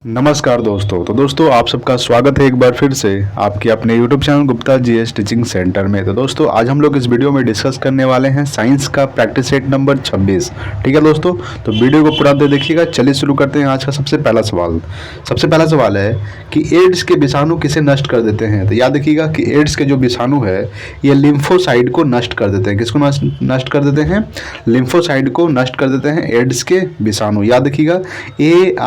नमस्कार दोस्तों। तो दोस्तों आप सबका स्वागत है एक बार फिर से आपके अपने YouTube channel Gupta GS teaching centre में। तो दोस्तों आज हम लोग इस वीडियो में डिस्कस करने वाले हैं साइंस का प्रैक्टिस सेट नंबर 26। ठीक है दोस्तों, तो वीडियो को पूरा देखिएगा। चलिए शुरू करते हैं आज का सबसे पहला सवाल। सबसे पहला सवाल है कि एड्स के विषाणु किसे नष्ट कर देते हैं। तो याद रखिएगा कि एड्स के जो विषाणु है ये लिम्फोसाइड को नष्ट कर देते हैं। किसको नष्ट कर देते हैं? लिम्फोसाइड को नष्ट कर देते हैं एड्स के विषाणु। याद रखिएगा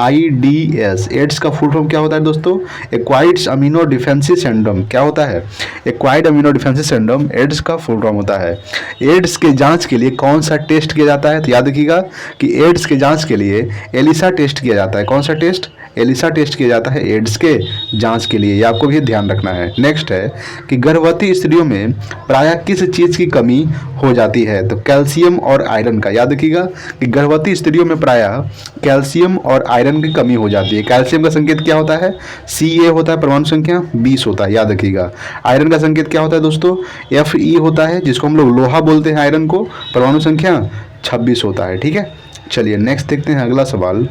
AIDS। एड्स का फुल फॉर्म क्या होता है दोस्तों? Acquired amino deficiency syndrome. क्या होता है? Acquired amino deficiency syndrome AIDS का फुल फॉर्म होता है। एड्स के जांच के लिए कौन सा टेस्ट किया जाता है? तो याद रखिएगा कि एड्स के जांच के लिए एलिसा टेस्ट किया जाता है। कौन सा टेस्ट? एलिसा टेस्ट किया जाता है एड्स के जांच के लिए। ये आपको भी ध्यान रखना है। नेक्स्ट है कि गर्भवती स्त्रियों में प्रायः किस चीज़ की कमी हो जाती है? तो कैल्शियम और आयरन का। याद रखिएगा कि गर्भवती स्त्रियों में प्रायः कैल्शियम और आयरन की कमी हो जाती है। कैल्शियम का संकेत क्या होता है? Ca होता है, परमाणु संख्या 20 होता है। याद रखिएगा। आयरन का संकेत क्या होता है दोस्तों? Fe होता है, जिसको हम लोग लोहा बोलते हैं आयरन को, परमाणु संख्या 26 होता है। ठीक है, चलिए नेक्स्ट देखते हैं अगला सवाल।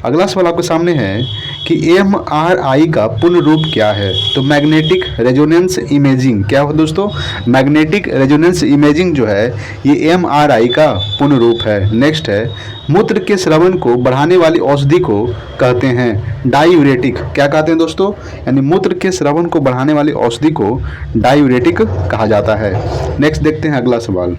अगला सवाल आपके सामने है कि MRI का पूर्ण रूप क्या है? तो मैग्नेटिक रेजोनेंस इमेजिंग। क्या हो दोस्तों? मैग्नेटिक रेजोनेंस इमेजिंग जो है ये MRI का पूर्ण रूप है। नेक्स्ट है मूत्र के स्रवण को बढ़ाने वाली औषधि को कहते हैं डायूरेटिक। क्या कहते हैं दोस्तों? यानी मूत्र के स्रवण को बढ़ाने वाली औषधि को डायूरेटिक कहा जाता है। नेक्स्ट देखते हैं अगला सवाल।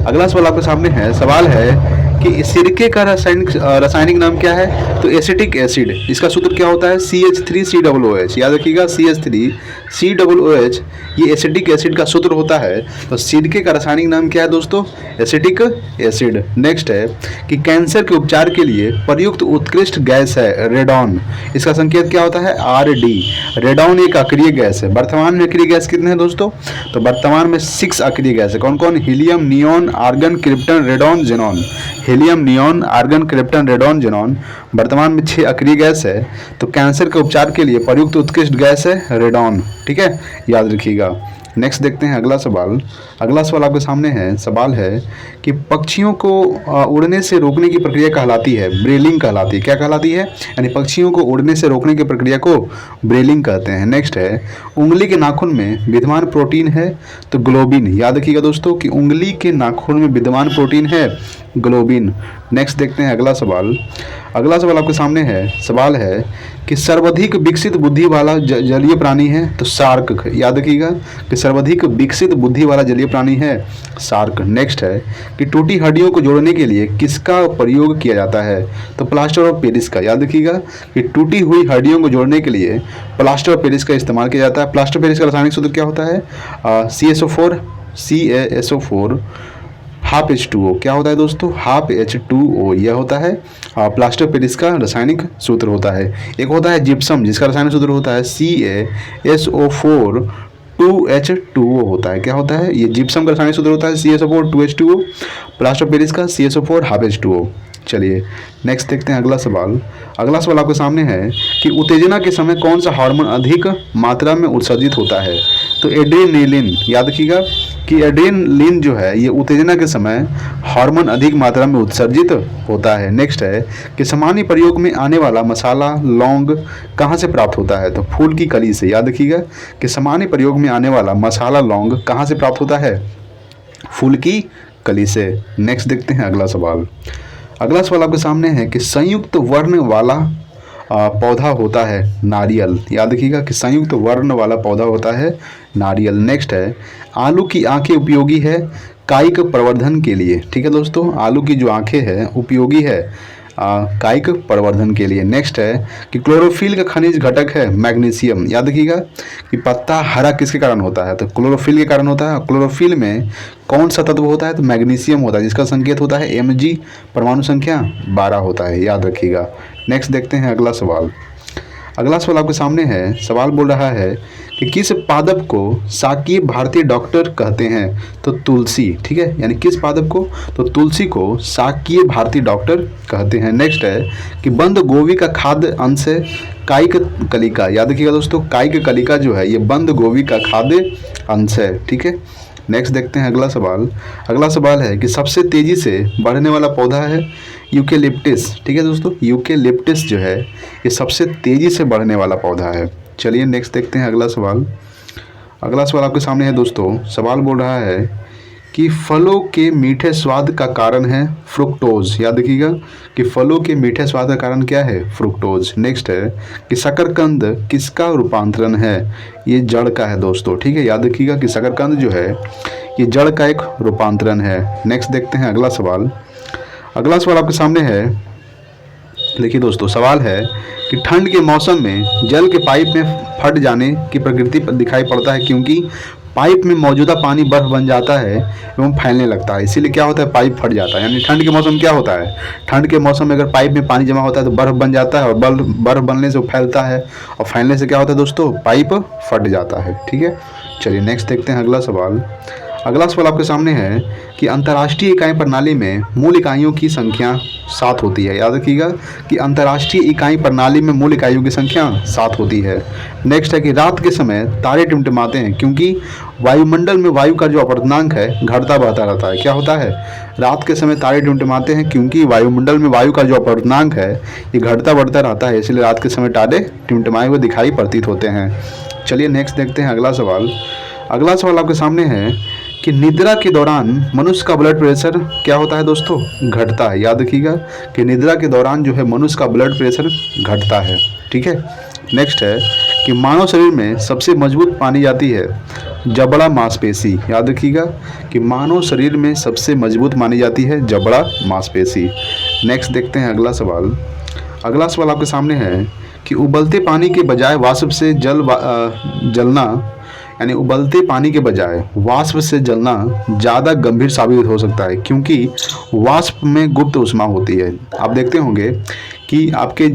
अगला सवाल आपके सामने है। सवाल है कि सिरके का रासायनिक नाम क्या है? तो एसिटिक एसिड। इसका सूत्र क्या होता है? CH3COOH। याद रखिएगा CH3COOH ये एसिटिक एसिड का सूत्र होता है। तो सिरके का रासायनिक नाम क्या है दोस्तों? Acetic acid. नेक्स्ट है कि कैंसर के उपचार के लिए प्रयुक्त उत्कृष्ट गैस है रेडॉन। इसका संकेत क्या होता है? RD। रेडॉन एक अक्रिय गैस है। वर्तमान में अक्रिय गैस कितने हैं दोस्तों? तो वर्तमान में 6 अक्रिय गैस है। कौन कौन? Helium, neon, argon, krypton, radon, xenon. Helium, neon, argon, krypton, radon, xenon. वर्तमान में 6 अक्रिय गैस है। तो कैंसर के उपचार के लिए प्रयुक्त उत्कृष्ट गैस है रेडॉन। ठीक है, याद रखिएगा। नेक्स्ट देखते हैं अगला सवाल। अगला सवाल आपके सामने है। सवाल है कि पक्षियों को उड़ने से रोकने की प्रक्रिया कहलाती है ब्रेलिंग कहलाती है। क्या कहलाती है? यानी पक्षियों को उड़ने से रोकने की प्रक्रिया को ब्रेलिंग कहते हैं। नेक्स्ट है उंगली के नाखून में विद्यमान प्रोटीन है तो ग्लोबिन। याद रखिएगा दोस्तों कि उंगली के नाखून में विद्यमान प्रोटीन है ग्लोबिन। नेक्स्ट देखते हैं अगला सवाल। अगला सवाल आपके सामने है। सवाल है कि सर्वाधिक विकसित बुद्धि वाला जलीय प्राणी है तो शार्क। याद रखिएगा कि सर्वाधिक विकसित बुद्धि वाला जलीय प्राणी है शार्क। नेक्स्ट है कि टूटी हड्डियों को जोड़ने के लिए किसका प्रयोग किया जाता है? तो प्लास्टर ऑफ पेरिस का। याद रखिएगा कि टूटी हुई हड्डियों को जोड़ने के लिए प्लास्टर ऑफ पेरिस का इस्तेमाल किया जाता है। प्लास्टर ऑफ पेरिस का रासायनिक सूत्र क्या होता है? CaSO4 half H2O। क्या होता है दोस्तों? हाफ H2O यह होता है प्लास्टर पेरिस का रासायनिक सूत्र होता है। एक होता है जिप्सम, जिसका रासायनिक सूत्र होता है CaSO4 2H2O होता है। क्या होता है? ये जिप्सम का रासायनिक सूत्र होता है CaSO4 2H2O। प्लास्टर पेरिस का CaSO4 हाफ H2O। चलिए नेक्स्ट देखते हैं अगला सवाल। अगला सवाल आपके सामने है कि उत्तेजना के समय कौन सा हार्मोन अधिक मात्रा में उत्सर्जित होता है? तो एड्रेनलिन। याद रखिएगा कि एड्रेनलिन जो है ये उत्तेजना के समय हार्मोन अधिक मात्रा में उत्सर्जित होता है। नेक्स्ट है कि सामान्य प्रयोग में आने वाला मसाला लौंग कहाँ से प्राप्त होता है? तो फूल की कली से। याद रखिएगा कि सामान्य प्रयोग में आने वाला मसाला लौंग कहाँ से प्राप्त होता है? फूल की कली से। नेक्स्ट देखते हैं अगला सवाल। अगला सवाल आपके सामने है कि संयुक्त वर्ण वाला पौधा होता है नारियल। याद रखिएगा कि संयुक्त वर्ण वाला पौधा होता है नारियल। नेक्स्ट है आलू की आंखें उपयोगी है कायिक प्रवर्धन के लिए। ठीक है दोस्तों, आलू की जो आंखें हैं उपयोगी है कायिक प्रवर्धन के लिए। नेक्स्ट है कि क्लोरोफिल का खनिज घटक है मैग्नीशियम। याद रखिएगा कि पत्ता हरा किसके कारण होता है? तो क्लोरोफिल के कारण होता है। क्लोरोफिल में कौन सा तत्व होता है? तो मैग्नीशियम होता है, जिसका संकेत होता है Mg, परमाणु संख्या 12 होता है। याद रखिएगा। नेक्स्ट देखते हैं अगला सवाल। अगला सवाल आपके सामने है। सवाल बोल रहा है कि किस पादप को शाकीय भारतीय डॉक्टर कहते हैं? तो तुलसी। ठीक है, यानी किस पादप को? तो तुलसी को शाकीय भारतीय डॉक्टर कहते हैं। नेक्स्ट है कि बंद गोभी का खाद्य अंश है कायिक कलिका। याद रखिएगा दोस्तों, कायिक कलिका जो है ये बंद गोभी का खाद्य अंश है। ठीक है, नेक्स्ट देखते हैं अगला सवाल। अगला सवाल है कि सबसे तेजी से बढ़ने वाला पौधा है यूकेलिप्टिस। ठीक है दोस्तों, यूकेलिप्टिस जो है ये सबसे तेज़ी से बढ़ने वाला पौधा है। चलिए नेक्स्ट देखते हैं अगला सवाल। अगला सवाल आपके सामने है दोस्तों। सवाल बोल रहा है कि फलों के मीठे स्वाद का कारण है फ्रुक्टोज। याद रखिएगा कि फलों के मीठे स्वाद का कारण क्या है, फ्रुक्टोज। नेक्स्ट है कि शकरकंद किसका रूपांतरण है, ये जड़ का है दोस्तों। ठीक है, याद रखिएगा कि शकरकंद जो है ये जड़ का एक रूपांतरण है। नेक्स्ट देखते हैं अगला सवाल। अगला सवाल आपके सामने है। देखिए दोस्तों, सवाल है कि ठंड के मौसम में जल के पाइप में फट जाने की प्रकृति पर दिखाई पड़ता है, क्योंकि पाइप में मौजूदा पानी बर्फ बन जाता है एवं फैलने लगता है। इसीलिए क्या होता है, पाइप फट जाता है। यानी ठंड के मौसम क्या होता है, ठंड के मौसम में अगर पाइप में पानी जमा होता है तो बर्फ बन जाता है, और बर्फ बनने से वो फैलता है, और फैलने से क्या होता है दोस्तों, पाइप फट जाता है। ठीक है, चलिए नेक्स्ट देखते हैं अगला सवाल। अगला सवाल आपके सामने है कि अंतर्राष्ट्रीय इकाई प्रणाली में मूल इकाइयों की संख्या 7 होती है। याद रखिएगा कि अंतर्राष्ट्रीय इकाई प्रणाली में मूल इकाइयों की संख्या 7 होती है। नेक्स्ट है कि रात के समय तारे टिमटिमाते हैं, क्योंकि वायुमंडल में वायु का जो अपवर्तनांक है घटता बढ़ता रहता है। क्या होता है, रात के समय तारे टिमटिमाते हैं क्योंकि वायुमंडल में वायु का जो अपवर्तनांक है ये घटता बढ़ता रहता है, इसलिए रात के समय तारे टिमटिमाए हुए दिखाई प्रतीत होते हैं। चलिए नेक्स्ट देखते हैं अगला सवाल। अगला सवाल आपके सामने है कि निद्रा के दौरान मनुष्य का ब्लड प्रेशर क्या होता है दोस्तों, घटता है। याद रखिएगा कि निद्रा के दौरान जो है मनुष्य का ब्लड प्रेशर घटता है। ठीक है, नेक्स्ट है कि मानव शरीर में सबसे मजबूत मानी जाती है जबड़ा मांसपेशी। याद रखिएगा कि मानव शरीर में सबसे मजबूत मानी जाती है जबड़ा मांसपेशी। नेक्स्ट देखते हैं अगला सवाल। अगला सवाल आपके सामने है कि उबलते पानी के बजाय वाष्प से जलना, यानी उबलते पानी के बजाय वाष्प से जलना ज़्यादा गंभीर साबित हो सकता है, क्योंकि वाष्प में गुप्त ऊष्मा होती है। आप देखते होंगे कि आपके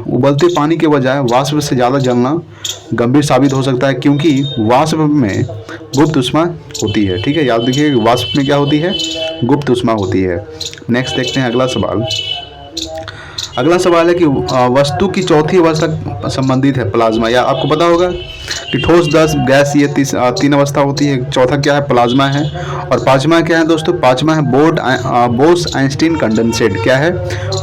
उबलते पानी के बजाय वाष्प से ज़्यादा जलना गंभीर साबित हो सकता है, क्योंकि वाष्प में गुप्त ऊष्मा होती है। ठीक है, याद रखिए वाष्प में क्या होती है, गुप्त ऊष्मा होती है। नेक्स्ट देखते हैं अगला सवाल। अगला सवाल है कि वस्तु की चौथी अवस्था संबंधित है प्लाज्मा। या आपको पता होगा कि ठोस, गैस, ये 3 अवस्था होती है। चौथा क्या है, प्लाज्मा है। और पांचवा क्या है दोस्तों, पांचवा है बोस आइंस्टीन कंडेंसेट। क्या है,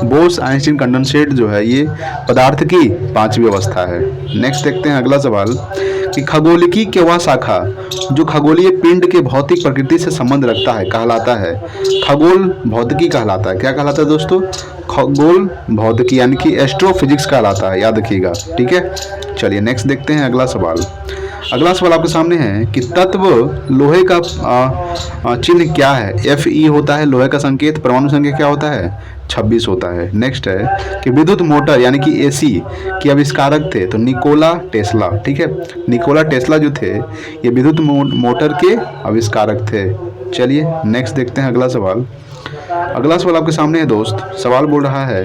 बोस आइंस्टीन कंडेंसेट जो है ये पदार्थ की 5वीं अवस्था है। नेक्स्ट देखते हैं अगला सवाल कि खगोलिकी के वह शाखा जो खगोलीय पिंड के भौतिक प्रकृति से संबंध रखता है कहलाता है खगोल भौतिकी कहलाता है। क्या कहलाता है दोस्तों, खगोल भौतिकी, यानी कि एस्ट्रोफिजिक्स कहलाता है। याद रखिएगा। ठीक है, चलिए नेक्स्ट देखते हैं अगला सवाल। अगला सवाल आपके सामने है कि तत्व लोहे का चिन्ह क्या है। Fe होता है लोहे का संकेत। परमाणु संख्या क्या होता है, 26 होता है। नेक्स्ट है कि विद्युत मोटर यानी कि AC के आविष्कारक थे तो निकोला टेस्ला। ठीक है, निकोला टेस्ला जो थे ये विद्युत मोटर के आविष्कारक थे। चलिए नेक्स्ट देखते हैं अगला सवाल। अगला सवाल आपके सामने है दोस्त। सवाल बोल रहा है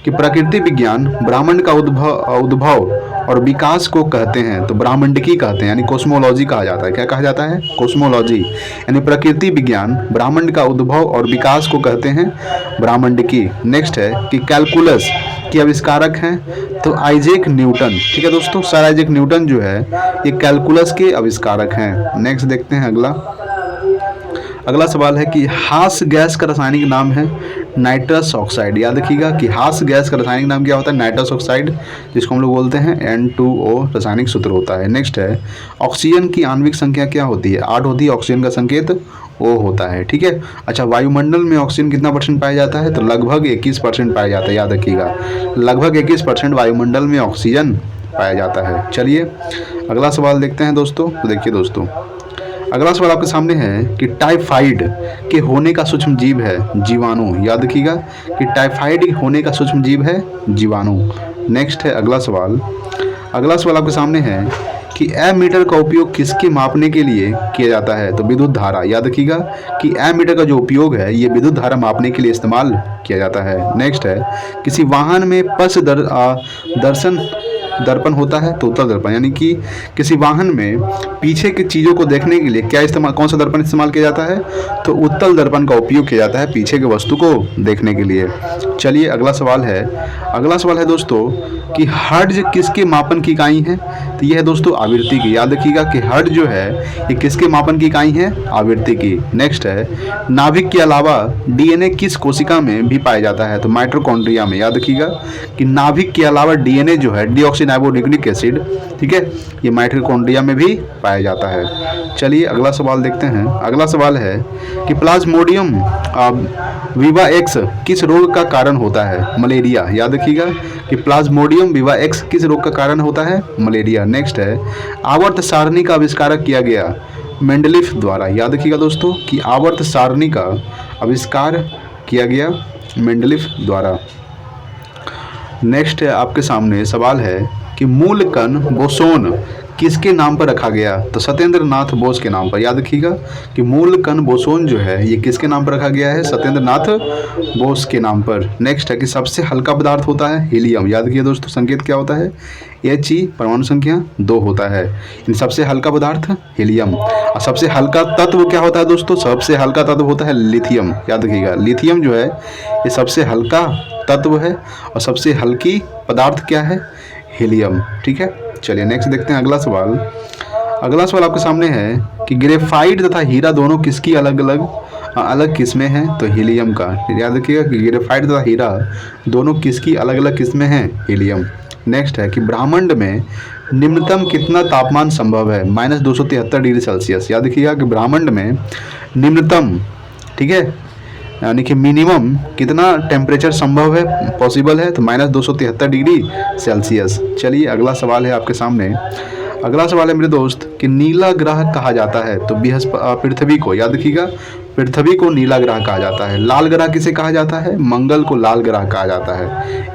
कि प्रकृति विज्ञान ब्रह्मांड का उद्भव और विकास को कहते हैं तो ब्रह्मांडिकी कहते हैं, यानी कोस्मोलॉजी कहा जाता है। क्या कहा जाता है, कोस्मोलॉजी। यानी प्रकृति विज्ञान ब्रह्मांड का उद्भव और विकास को कहते हैं ब्रह्मांडिकी। नेक्स्ट है कि कैलकुलस के आविष्कारक हैं तो आइजैक न्यूटन। ठीक है दोस्तों, सर आइजैक न्यूटन जो है ये कैलकुलस के आविष्कारक हैं। नेक्स्ट देखते हैं अगला सवाल है कि हास गैस का रासायनिक नाम है नाइट्रस ऑक्साइड। याद रखिएगा कि हास गैस का रासायनिक नाम क्या होता है, नाइट्रस ऑक्साइड, जिसको हम लोग बोलते हैं N2O रासायनिक सूत्र होता है। नेक्स्ट है ऑक्सीजन की आणविक संख्या क्या होती है, 8 होती है। ऑक्सीजन का संकेत O होता है। ठीक है, अच्छा वायुमंडल में ऑक्सीजन कितना % पाया जाता है, तो लगभग 21% पाया जाता है। याद रखिएगा लगभग 21% वायुमंडल में ऑक्सीजन पाया जाता है। चलिए अगला सवाल देखते हैं दोस्तों। तो देखिए दोस्तों, अगला सवाल आपके सामने है कि टाइफाइड के होने का सूक्ष्म जीव है जीवाणु। याद रखिएगा कि टाइफाइड होने का सूक्ष्म जीव है जीवाणु। नेक्स्ट है अगला सवाल आपके सामने है कि एमीटर का उपयोग किसके मापने के लिए किया जाता है, तो विद्युत धारा। याद रखिएगा कि एमीटर का जो उपयोग है ये विद्युत धारा मापने के लिए इस्तेमाल किया जाता है। नेक्स्ट है किसी वाहन में पथ दर्शन दर्पण होता है? तो उत्तल दर्पण। यानी कि किसी वाहन में पीछे की चीज़ों को देखने के लिए क्या इस्तेमाल, कौन सा दर्पण इस्तेमाल किया जाता है? तो उत्तल दर्पण का उपयोग किया जाता है पीछे की वस्तु को देखने के लिए। चलिए अगला सवाल है दोस्तों कि हर्ट्ज किसके मापन की इकाई है? तो यह है दोस्तों आवृत्ति की। याद रखिएगा कि हर्ट्ज जो है ये किसके मापन की इकाई है? आवृत्ति की। नेक्स्ट है, नाभिक के अलावा डीएनए किस कोशिका में भी पाया जाता है? तो माइटोकॉन्ड्रिया में। याद रखिएगा कि नाभिक के अलावा डीएनए जो है डीऑक्सीराइबोन्यूक्लिक एसिड, ठीक है, ये माइटोकॉन्ड्रिया में भी पाया जाता है। चलिए अगला सवाल देखते हैं। अगला सवाल है कि प्लाज्मोडियम विवा एक्स किस रोग का कारण होता है? मलेरिया। याद रखिएगा कि प्लाज्मोडियम विवा एक्स किस रोग का कारण होता है? मलेरिया। नेक्स्ट है, आवर्त सारणी का आविष्कारक किया गया मेंडलीफ द्वारा। याद रखिएगा दोस्तों कि आवर्त सारणी का आविष्कार किया गया मेंडलीफ द्वारा। नेक्स्ट आपके सामने सवाल है कि मूल कण बोसोन किसके नाम पर रखा गया? तो सत्येंद्र नाथ बोस के नाम पर। याद रखिएगा कि मूल कण बोसोन जो है ये किसके नाम पर रखा गया है? सत्येंद्र नाथ बोस के नाम पर। नेक्स्ट है कि सबसे हल्का पदार्थ होता है हीलियम। याद रखिए दोस्तों, संकेत क्या होता है? He, परमाणु संख्या 2 होता है। इन सबसे हल्का पदार्थ हीलियम। और सबसे हल्का तत्व क्या होता है दोस्तों? सबसे हल्का तत्व होता है लिथियम। याद रखिएगा लिथियम जो है ये सबसे हल्का तत्व है और सबसे हल्की पदार्थ क्या है? हीलियम। ठीक है, चलिए नेक्स्ट देखते हैं अगला सवाल आपके सामने है कि ग्रेफाइट तथा हीरा दोनों किसकी अलग किस्में हैं? तो हीलियम का। याद रखिएगा कि ग्रेफाइट तथा हीरा दोनों किसकी अलग अलग किस्में हैं? हीलियम। नेक्स्ट है कि ब्रह्मांड में निम्नतम कितना तापमान संभव है? -273 डिग्री सेल्सियस। याद रखिएगा कि ब्रह्मांड में निम्नतम, ठीक है, यानी कि मिनिमम कितना टेम्परेचर संभव है, पॉसिबल है? तो -273 डिग्री सेल्सियस। चलिए अगला सवाल है आपके सामने। अगला सवाल है मेरे दोस्त कि नीला ग्रह कहा जाता है? तो पृथ्वी को। याद रखिएगा पृथ्वी को नीला ग्रह कहा जाता है। लाल ग्रह किसे कहा जाता है? मंगल को लाल ग्रह कहा जाता है।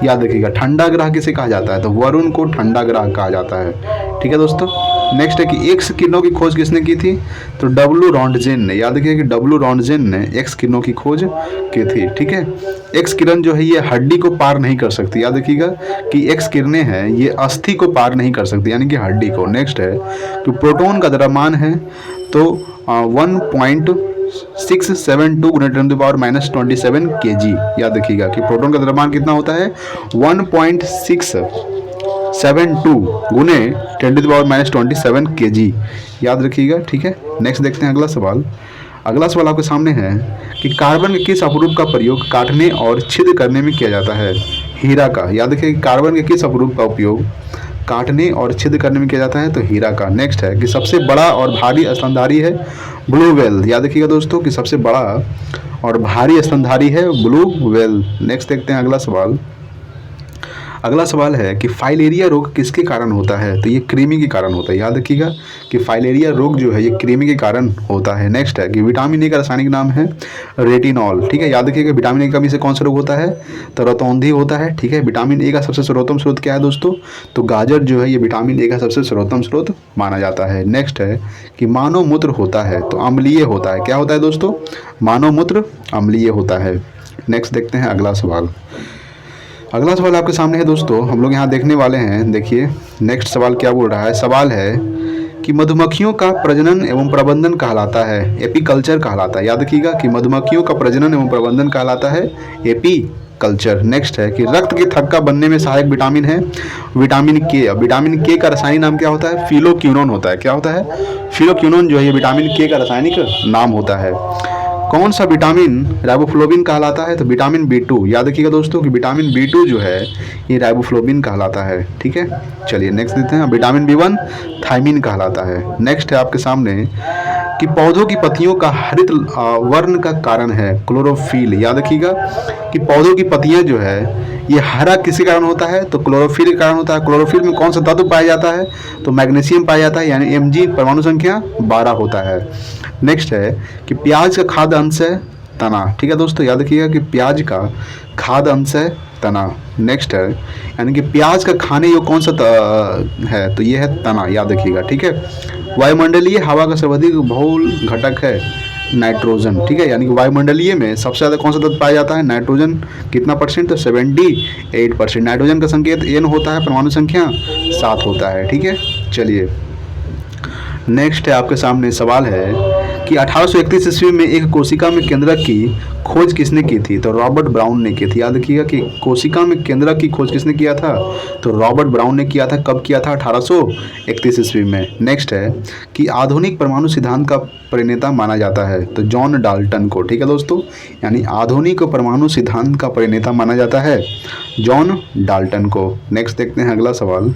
याद रखिएगा ठंडा ग्रह किसे कहा जाता है? तो वरुण को ठंडा ग्रह कहा जाता है। ठीक है दोस्तों। नेक्स्ट है कि एक्स किरणों की खोज किसने की थी? तो डब्ल्यू रॉन्टजेन ने। याद रखिएगा कि डब्ल्यू रॉन्टजेन ने एक्स किरणों की खोज की थी। ठीक है, एक्स किरण जो है ये हड्डी को पार नहीं कर सकती। याद रखिएगा कि एक्स किरणें हैं ये अस्थि को पार नहीं कर सकती, यानी कि हड्डी को। नेक्स्ट है कि प्रोटॉन का द्रव्यमान है तो 1.672 × 10⁻⁻27 kg। याद रखिएगा कि प्रोटॉन का द्रव्यमान कितना होता है? 1.672 × 10⁻⁻27 kg। याद रखिएगा। ठीक है, नेक्स्ट देखते हैं अगला सवाल आपके सामने है कि कार्बन के किस अपरूप का प्रयोग काटने और छिद्र करने में किया जाता है? हीरा का। याद रखिए कि कार्बन के किस अपरूप का उपयोग काटने और छिद्र करने में किया जाता है? तो हीरा का। नेक्स्ट है कि सबसे बड़ा और भारी स्तनधारी है ब्लू व्हेल। याद रखिएगा दोस्तों कि सबसे बड़ा और भारी स्तनधारी है ब्लू व्हेल। नेक्स्ट देखते हैं अगला सवाल है कि फाइलेरिया रोग किसके कारण होता है? तो ये कृमि के कारण होता है। याद रखिएगा कि फाइलेरिया रोग जो है ये कृमि के कारण होता है। नेक्स्ट है कि विटामिन ए का रासायनिक नाम है रेटिनॉल। ठीक है, याद रखिएगा विटामिन ए की कमी से कौन सा रोग होता है? तो रतौंधी होता है। ठीक है, विटामिन ए का सबसे सर्वोत्तम स्रोत क्या है दोस्तों? तो गाजर जो है ये विटामिन ए का सबसे सर्वोत्तम स्रोत माना जाता है। नेक्स्ट है कि मानव मूत्र होता है तो अम्लीय होता है। क्या होता है दोस्तों? मानव मूत्र अम्लीय होता है। नेक्स्ट देखते हैं अगला सवाल आपके सामने है दोस्तों, हम लोग यहाँ देखने वाले हैं। देखिए नेक्स्ट सवाल क्या बोल रहा है। सवाल है कि मधुमक्खियों का प्रजनन एवं प्रबंधन कहलाता है एपीकल्चर कहलाता है। याद रखिएगा कि मधुमक्खियों का प्रजनन एवं प्रबंधन कहलाता है एपीकल्चर। नेक्स्ट है कि रक्त की थक्का बनने में सहायक विटामिन है विटामिन के। विटामिन के का रासायनिक नाम क्या होता है? फिलोक्विनोन होता है। क्या होता है? फिलोक्विनोन जो है ये विटामिन के का रासायनिक नाम होता है। कौन सा विटामिन राइबोफ्लोविन कहलाता है? तो विटामिन B2। याद रखिएगा दोस्तों कि विटामिन B2 जो है ये राइबोफ्लोविन कहलाता है। ठीक है, चलिए नेक्स्ट देते हैं। विटामिन B1 थायमिन कहलाता है। नेक्स्ट है आपके सामने कि पौधों की पत्तियों का हरित वर्ण का कारण है क्लोरोफिल। याद रखिएगा कि पौधों की पत्तियां जो है ये हरा किसके कारण होता है? तो क्लोरोफिल के कारण होता है। क्लोरोफिल में कौन सा तत्व पाया जाता है? तो मैग्नीशियम पाया जाता है, यानी Mg परमाणु संख्या 12 होता है। नेक्स्ट है कि प्याज का खाद्य अंश है तना। ठीक है दोस्तों, याद रखिएगा कि प्याज का खाद्य अंश है तना। नेक्स्ट है यानी कि प्याज का खाने योग्य कौन सा है? तो ये है तना। याद रखिएगा। ठीक है, वायुमंडलीय हवा का सर्वाधिक बहुल घटक है नाइट्रोजन, ठीक है। यानी कि वायुमंडलीय में सबसे ज़्यादा कौन सा तत्व पाया जाता है? नाइट्रोजन। कितना परसेंट? तो 78%। नाइट्रोजन का संकेत N होता है, परमाणु संख्या 7 होता है, ठीक है। चलिए नेक्स्ट है, आपके सामने सवाल है कि 1831 ईस्वी में एक कोशिका में केंद्रक की खोज किसने की थी? तो रॉबर्ट ब्राउन ने की थी। याद रखिएगा कि कोशिका में केंद्रक की खोज किसने किया था? तो रॉबर्ट ब्राउन ने किया था। कब किया था? 1831 ईस्वी में। नेक्स्ट है कि आधुनिक परमाणु सिद्धांत का प्रणेता माना जाता है, तो जॉन डाल्टन को, ठीक है दोस्तों। यानी आधुनिक परमाणु सिद्धांत का प्रणेता माना जाता है जॉन डाल्टन को। नेक्स्ट देखते हैं अगला सवाल।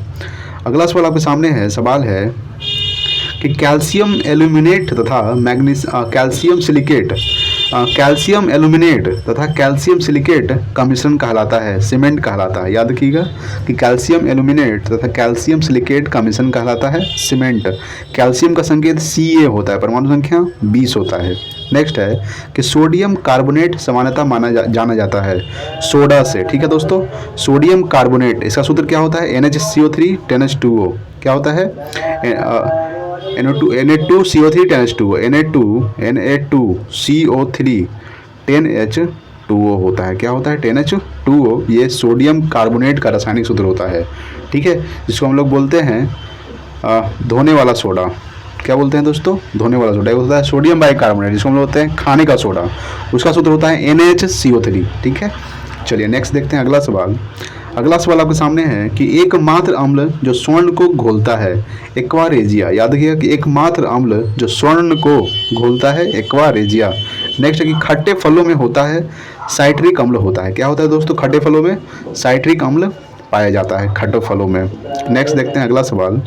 अगला सवाल आपके सामने है, सवाल है कि कैल्शियम एल्यूमिनेट तथा कैल्शियम एल्यूमिनेट तथा कैल्शियम सिलिकेट का मिश्रण कहलाता है, सीमेंट कहलाता है। याद रखिएगा कि कैल्शियम एल्यूमिनेट तथा कैल्शियम सिलिकेट का मिश्रण कहलाता है सीमेंट। कैल्शियम का संकेत Ca होता है, परमाणु संख्या 20 होता है। नेक्स्ट है कि सोडियम कार्बोनेट सामान्यतः जाना जाता है सोडा से, ठीक है दोस्तों। सोडियम कार्बोनेट, इसका सूत्र क्या होता है? NaCO3 10H2O। क्या होता है? Na2CO3 10H2O, Na2CO3 10H2O होता है। क्या होता है? 10H2O। ये सोडियम कार्बोनेट का रासायनिक सूत्र होता है, ठीक है, जिसको हम लोग बोलते हैं धोने वाला सोडा। क्या बोलते हैं दोस्तों? धोने वाला सोडा। होता है सोडियम बाइकार्बोनेट, जिसको हम लोग बोलते हैं खाने का सोडा, उसका सूत्र होता है NaCO3, ठीक है। चलिए नेक्स्ट देखते हैं अगला सवाल। अगला सवाल आपके सामने है कि एकमात्र अम्ल जो स्वर्ण को घोलता है, एक्वा रेजिया। याद रखिएगा कि एकमात्र अम्ल जो स्वर्ण को घोलता है, एक्वा रेजिया। नेक्स्ट है कि खट्टे फलों में होता है साइट्रिक अम्ल होता है। क्या होता है दोस्तों? खट्टे फलों में साइट्रिक अम्ल पाया जाता है, खट्टे फलों में। नेक्स्ट देखते हैं अगला सवाल।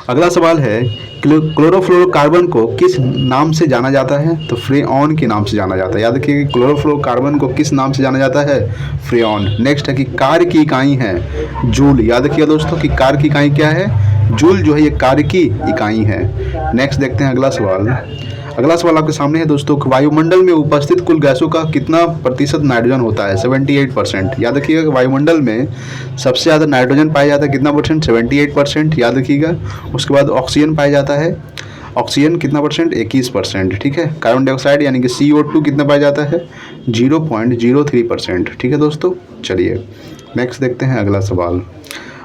अगला सवाल है क्लोरोफ्लोरोकार्बन को किस नाम से जाना जाता है? तो फ्रेऑन के नाम से जाना जाता है। याद रखिए कि क्लोरोफ्लोरोकार्बन को किस नाम से जाना जाता है? फ्रेऑन। नेक्स्ट है कि कार्य की इकाई है जूल। याद रखिए दोस्तों कि कार्य की इकाई क्या है? जूल जो है ये कार्य की इकाई है। नेक्स्ट देखते हैं अगला सवाल। अगला सवाल आपके सामने है दोस्तों, वायुमंडल में उपस्थित कुल गैसों का कितना प्रतिशत नाइट्रोजन होता है? 78%। याद रखिएगा कि वायुमंडल में सबसे ज़्यादा नाइट्रोजन पाया जाता है, कितना परसेंट? 78%। याद रखिएगा। उसके बाद ऑक्सीजन पाया जाता है, ऑक्सीजन कितना परसेंट? 21%, ठीक है। कार्बन डाइऑक्साइड यानी कि CO2 कितना पाया जाता है? 0.03%, ठीक है दोस्तों। चलिए नेक्स्ट देखते हैं अगला सवाल।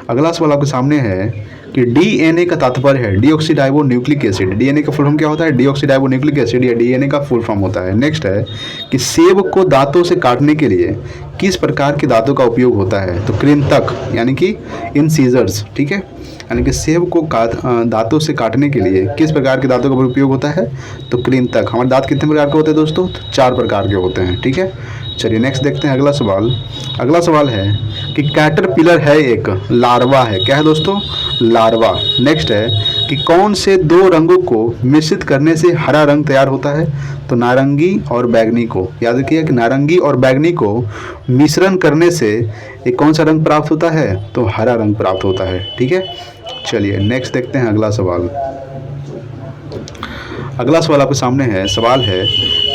अगला सवाल आपके सामने है कि DNA का तात्पर्य है डीऑक्सीराइबो न्यूक्लिक एसिड। DNA का फुल फॉर्म क्या होता है? डीऑक्सीराइबो न्यूक्लिक एसिड या DNA का फुल फॉर्म होता है। नेक्स्ट है कि सेब को दांतों से काटने के लिए किस प्रकार के दांतों का उपयोग होता है? तो कृंतक यानी कि इंसीजर्स, ठीक है। यानी कि सेब को दांतों से काटने के लिए किस प्रकार के दांतों का उपयोग होता है? तो कृंतक। हमारे दांत कितने प्रकार के होते हैं दोस्तों? तो 4 प्रकार के होते हैं, ठीक है। चलिए नेक्स्ट देखते हैं अगला सवाल। अगला सवाल है कि कैटरपिलर है एक लार्वा है। क्या है दोस्तों? लार्वा। नेक्स्ट है कि कौन से 2 रंगों को मिश्रित करने से हरा रंग तैयार होता है? तो नारंगी और बैगनी को। याद रखिए कि नारंगी और बैगनी को मिश्रण करने से एक कौन सा रंग प्राप्त होता है? तो हरा रंग प्राप्त होता है, ठीक है। चलिए नेक्स्ट देखते हैं अगला सवाल। अगला सवाल आपके सामने है, सवाल है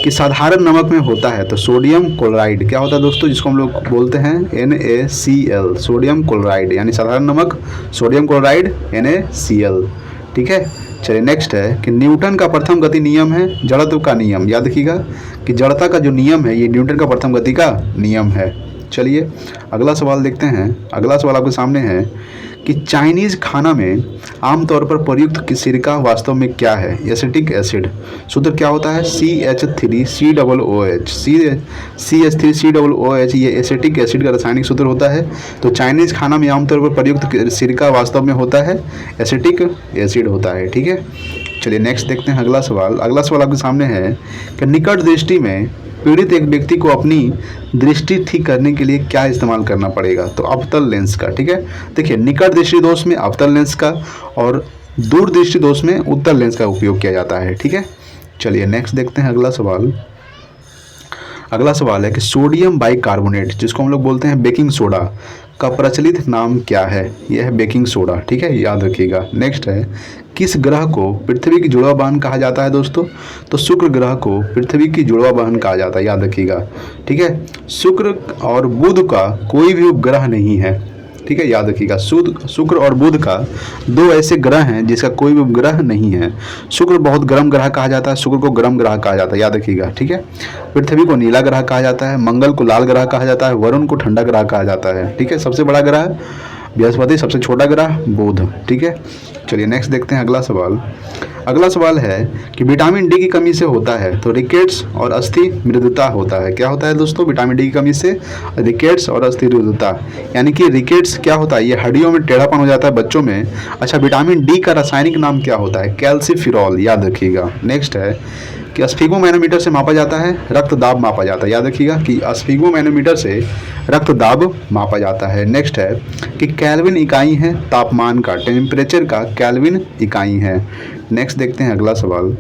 कि साधारण नमक में होता है तो सोडियम क्लोराइड। क्या होता है दोस्तों? जिसको हम लोग बोलते हैं NaCl, सोडियम क्लोराइड। यानी साधारण नमक सोडियम क्लोराइड NaCl, ठीक है। चलिए नेक्स्ट है कि न्यूटन का प्रथम गति नियम है जड़त्व का नियम। याद रखिएगा कि जड़ता का जो नियम है ये न्यूटन का प्रथम गति का नियम है। चलिए अगला सवाल देखते हैं। अगला सवाल आपके सामने है कि चाइनीज़ खाना में आमतौर पर प्रयुक्त सिरका वास्तव में क्या है? Acetic acid. सूत्र क्या होता है? CH3COOH। CH3COOH ये एसिटिक एसिड का रासायनिक सूत्र होता है। तो चाइनीज़ खाना में आमतौर पर प्रयुक्त सिरका वास्तव में होता है एसिटिक एसिड होता है, ठीक है। चलिए नेक्स्ट देखते हैं अगला सवाल। अगला सवाल आपके सामने है कि निकट दृष्टि में पीड़ित एक व्यक्ति को अपनी दृष्टि ठीक करने के लिए क्या इस्तेमाल करना पड़ेगा? तो अवतल लेंस का, ठीक है। देखिए निकट दृष्टि दोष में अवतल लेंस का और दूर दृष्टि दोष में उत्तल लेंस का उपयोग किया जाता है, ठीक है। चलिए नेक्स्ट देखते हैं अगला सवाल। अगला सवाल है कि सोडियम बाइकार्बोनेट, जिसको हम लोग बोलते हैं बेकिंग सोडा, का प्रचलित नाम क्या है? यह है बेकिंग सोडा, ठीक है, याद रखिएगा। नेक्स्ट है किस ग्रह को पृथ्वी की जुड़वा बहन कहा जाता है दोस्तों? तो शुक्र ग्रह को पृथ्वी की जुड़वा बहन कहा जाता है, याद रखिएगा, ठीक है। शुक्र और बुध का कोई भी उपग्रह नहीं है, ठीक है, याद रखिएगा। शुक्र और बुध का दो ऐसे ग्रह हैं जिसका कोई भी ग्रह नहीं है। शुक्र बहुत गर्म ग्रह कहा जाता है, शुक्र को गर्म ग्रह कहा जाता है, याद रखिएगा। ठीक है, पृथ्वी को नीला ग्रह कहा जाता है, मंगल को लाल ग्रह कहा जाता है, वरुण को ठंडा ग्रह कहा जाता है। ठीक है, सबसे बड़ा ग्रह बृहस्पति, सबसे छोटा ग्रह बुध। ठीक है, चलिए नेक्स्ट देखते हैं अगला सवाल। अगला सवाल है कि विटामिन डी की कमी से होता है तो रिकेट्स और अस्थि मृदुता होता है। क्या होता है दोस्तों? विटामिन डी की कमी से रिकेट्स और अस्थि मृदुता, यानी कि रिकेट्स क्या होता है? ये हड्डियों में टेढ़ापन हो जाता है बच्चों में। अच्छा, विटामिन डी का रासायनिक नाम क्या होता है? कैल्सीफिरॉल, याद रखिएगा। नेक्स्ट है कि स्फिग्मोमैनोमीटर से मापा जाता है, रक्तदाब मापा जाता है। याद रखिएगा कि स्फिग्मोमैनोमीटर से रक्तदाब मापा जाता है। नेक्स्ट है कि केल्विन इकाई है तापमान का, टेम्परेचर का केल्विन इकाई है। नेक्स्ट देखते हैं अगला सवाल।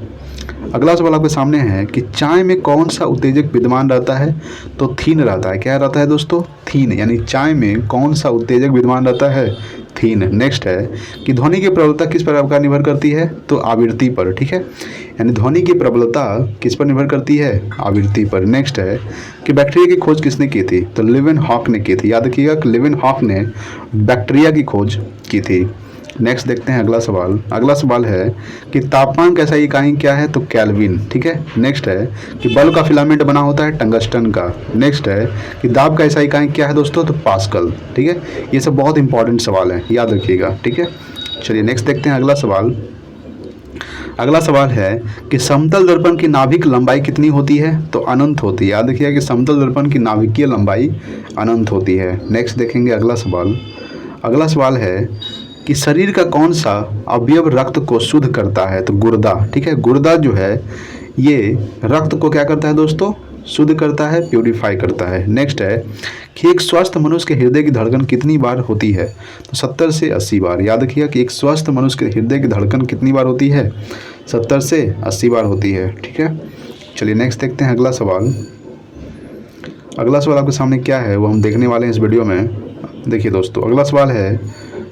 अगला सवाल आपके सामने है कि चाय में कौन सा उत्तेजक विद्यमान रहता है? तो थीन रहता है। क्या रहता है दोस्तों? थीन, यानी चाय में कौन सा उत्तेजक विद्यमान रहता है? थीन। नेक्स्ट है कि ध्वनि की प्रबलता किस पर निर्भर करती है? तो आवृत्ति पर। ठीक है, यानी ध्वनि की प्रबलता किस पर निर्भर करती है? आवृत्ति पर। नेक्स्ट है कि बैक्टीरिया की खोज किसने की थी? तो लेवेनहॉक ने की थी। याद रखिएगा कि लेवेनहॉक ने बैक्टीरिया की खोज की थी। नेक्स्ट देखते हैं अगला सवाल। अगला सवाल है कि तापमान का ऐसा इकाई क्या है? तो केल्विन। ठीक है, नेक्स्ट है कि बल्ब का फिलामेंट बना होता है टंगस्टन का। नेक्स्ट है कि दाब का ऐसा इकाई क्या है दोस्तों? तो पास्कल। ठीक है, ये सब बहुत इंपॉर्टेंट सवाल है, याद रखिएगा। ठीक है, चलिए नेक्स्ट देखते हैं अगला सवाल। अगला सवाल है कि समतल दर्पण की नाभिक लंबाई कितनी होती है? तो अनंत होती है। याद रखिएगा कि समतल दर्पण की नाभिकीय लंबाई अनंत होती है। नेक्स्ट देखेंगे अगला सवाल। अगला सवाल है कि शरीर का कौन सा अवयव रक्त को शुद्ध करता है? तो गुर्दा। ठीक है, गुर्दा जो है ये रक्त को क्या करता है दोस्तों? शुद्ध करता है, प्यूरिफाई करता है। नेक्स्ट है कि एक स्वस्थ मनुष्य के हृदय की धड़कन कितनी बार होती है? तो 70 से 80 बार। याद रखिएगा कि एक स्वस्थ मनुष्य के हृदय की धड़कन कितनी बार होती है? 70 से 80 बार होती है। ठीक है, चलिए नेक्स्ट देखते हैं अगला सवाल। अगला सवाल आपके सामने क्या है वो हम देखने वाले हैं इस वीडियो में। देखिए दोस्तों, अगला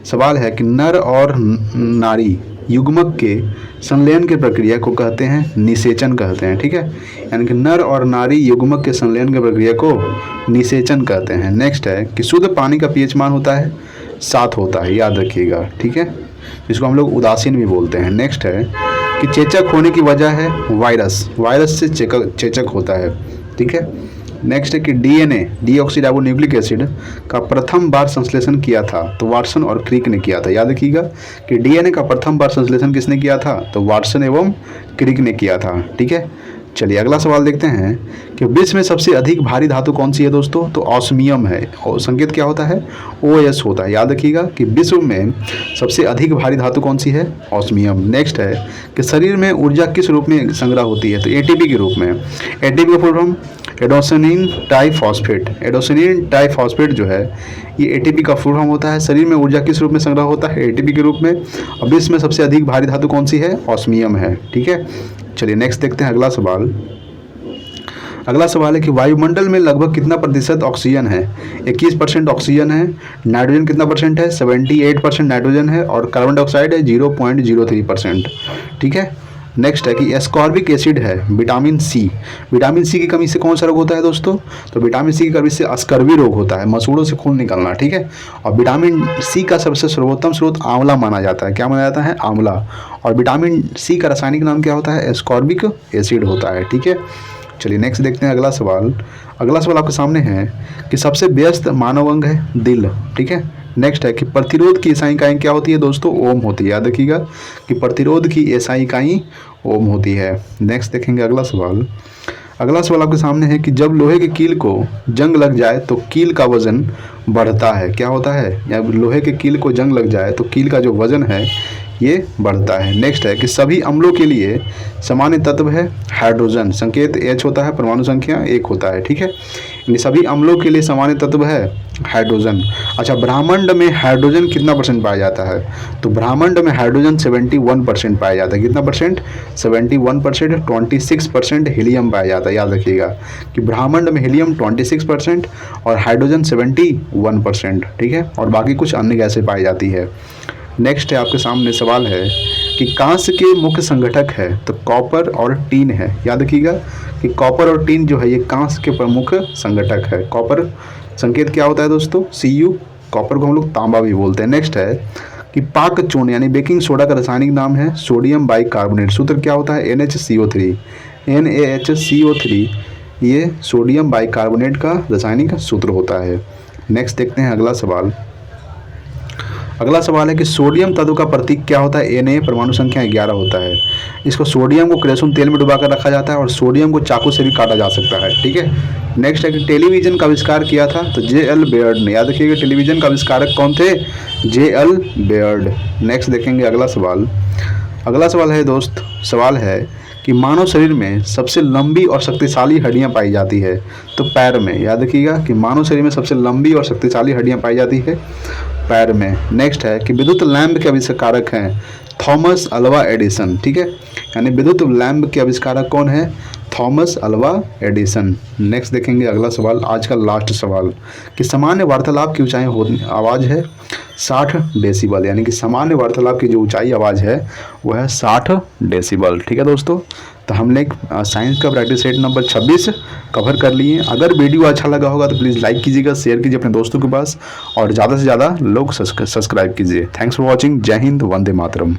सवाल है कि नर और नारी युग्मक के संलयन की प्रक्रिया को कहते हैं निषेचन कहते हैं। ठीक है, यानी कि नर और नारी युग्मक के संलयन की प्रक्रिया को निषेचन कहते हैं। नेक्स्ट है कि शुद्ध पानी का पीएच मान होता है 7 होता है, याद रखिएगा। ठीक है, जिसको हम लोग उदासीन भी बोलते हैं। नेक्स्ट है कि चेचक होने की वजह है वायरस से चेचक होता है। ठीक है, नेक्स्ट है कि डीएनए डीऑक्सीराइबोन्यूक्लिक एसिड का प्रथम बार संश्लेषण किया था तो वाटसन और क्रिक ने किया था। याद रखिएगा कि डीएनए का प्रथम बार संश्लेषण किसने किया था? तो वाटसन एवं क्रिक ने किया था। ठीक है, चलिए अगला सवाल देखते हैं कि विश्व में सबसे अधिक भारी धातु कौन सी है दोस्तों? तो ऑस्मियम है। और संकेत क्या होता है? OS होता है। याद रखिएगा कि विश्व में सबसे अधिक भारी धातु कौन सी है? ऑस्मियम। नेक्स्ट है कि शरीर में ऊर्जा किस रूप में संग्रह होती है? तो ATP के रूप में। ATP का फुल फॉर्म एडोसिनिन टाइफॉस्फेट। एडोसिनिन टाइफॉस्फेट जो है ये ATP का फुल फॉर्म होता है। शरीर में ऊर्जा किस रूप में संग्रह होता है? ATP के रूप में। और विश्व में सबसे अधिक भारी धातु कौन सी है? ऑस्मियम है। ठीक है, चलिए नेक्स्ट देखते हैं अगला सवाल। अगला सवाल है कि वायुमंडल में लगभग कितना प्रतिशत ऑक्सीजन है? 21% ऑक्सीजन है। नाइट्रोजन कितना परसेंट है? 78% नाइट्रोजन है। और कार्बन डाइऑक्साइड है 0.03%। ठीक है, नेक्स्ट है कि एस्कॉर्बिक एसिड है विटामिन सी। विटामिन सी की कमी से कौन सा रोग होता है दोस्तों? तो विटामिन सी की कमी से स्कर्वी रोग होता है, मसूड़ों से खून निकलना। ठीक है, और विटामिन सी का सबसे सर्वोत्तम स्रोत आंवला माना जाता है। क्या माना जाता है? आंवला। और विटामिन सी का रासायनिक नाम क्या होता है? एस्कॉर्बिक एसिड होता है। ठीक है, चलिए नेक्स्ट देखते हैं अगला सवाल। अगला सवाल आपके सामने है कि सबसे व्यस्त मानव अंग है दिल। ठीक है, नेक्स्ट है कि प्रतिरोध की एसआई इकाई क्या होती है दोस्तों? ओम होती है। याद रखिएगा कि प्रतिरोध की एसआई इकाई ओम होती है। नेक्स्ट देखेंगे अगला सवाल। अगला सवाल आपके सामने है कि जब लोहे के कील को जंग लग जाए तो कील का वजन बढ़ता है। क्या होता है? या लोहे के कील को जंग लग जाए तो कील का जो वजन है ये बढ़ता है। नेक्स्ट है कि सभी अम्लों के लिए सामान्य तत्व है हाइड्रोजन। संकेत H होता है, परमाणु संख्या 1 होता है। ठीक है, यानी सभी अम्लों के लिए सामान्य तत्व है हाइड्रोजन। अच्छा, ब्रह्मांड में हाइड्रोजन कितना परसेंट पाया जाता है? तो ब्रह्मांड में हाइड्रोजन 71% पाया जाता है। कितना परसेंट? 71%। 26% हीलियम पाया जाता है। याद रखिएगा कि ब्रह्मांड में हीलियम 26% और हाइड्रोजन 71%। ठीक है, और बाकी कुछ अन्य गैसें पाई जाती है। नेक्स्ट है आपके सामने सवाल है कि कांस्य के मुख्य संगठक है तो कॉपर और टीन है। याद रखिएगा कि कॉपर और टीन जो है ये कांस्य के प्रमुख संगठक है। कॉपर संकेत क्या होता है दोस्तों? Cu। कॉपर को हम लोग तांबा भी बोलते हैं। नेक्स्ट है कि पाक चूर्ण यानी बेकिंग सोडा का रासायनिक नाम है सोडियम बाइकार्बोनेट। सूत्र क्या होता है? NaHCO3। NaHCO3 ये सोडियम बाइकार्बोनेट का रासायनिक सूत्र होता है। नेक्स्ट देखते हैं अगला सवाल। अगला सवाल है कि सोडियम तत्व का प्रतीक क्या होता है? Na परमाणु संख्या 11 होता है। इसको सोडियम को केरोसिन तेल में डुबाकर रखा जाता है और सोडियम को चाकू से भी काटा जा सकता है। ठीक है। नेक्स्ट है कि टेलीविजन का आविष्कार किया था तो J.L. बेयर्ड ने। याद रखिएगा टेलीविजन का आविष्कारक कौन थे? J.L. बेयर्ड। नेक्स्ट देखेंगे अगला सवाल। अगला सवाल है दोस्त, सवाल है कि मानव शरीर में सबसे लंबी और शक्तिशाली हड्डियां पाई जाती है तो पैर में। याद रखिएगा कि मानव शरीर में सबसे लंबी और शक्तिशाली हड्डियां पाई जाती है पैर में। नेक्स्ट है कि विद्युत लैंप के आविष्कारक हैं थॉमस अल्वा एडिसन। ठीक है, यानी विद्युत लैंप के आविष्कारक कौन है? Thomas Alva Edison. नेक्स्ट देखेंगे अगला सवाल, आज का लास्ट सवाल कि सामान्य वार्तालाप की ऊंचाई आवाज़ है 60 डेसिबल। यानी कि सामान्य वार्तालाप की जो ऊंचाई आवाज़ है वह है 60 डेसिबल। ठीक है दोस्तों, तो हमने साइंस का प्रैक्टिस सेट नंबर 26 कवर कर लिए। अगर वीडियो अच्छा लगा होगा तो प्लीज़ लाइक कीजिएगा, शेयर कीजिए अपने दोस्तों के पास और ज़्यादा से ज़्यादा लोग सब्सक्राइब कीजिए। Thanks for watching. जय हिंद, वंदे मातरम।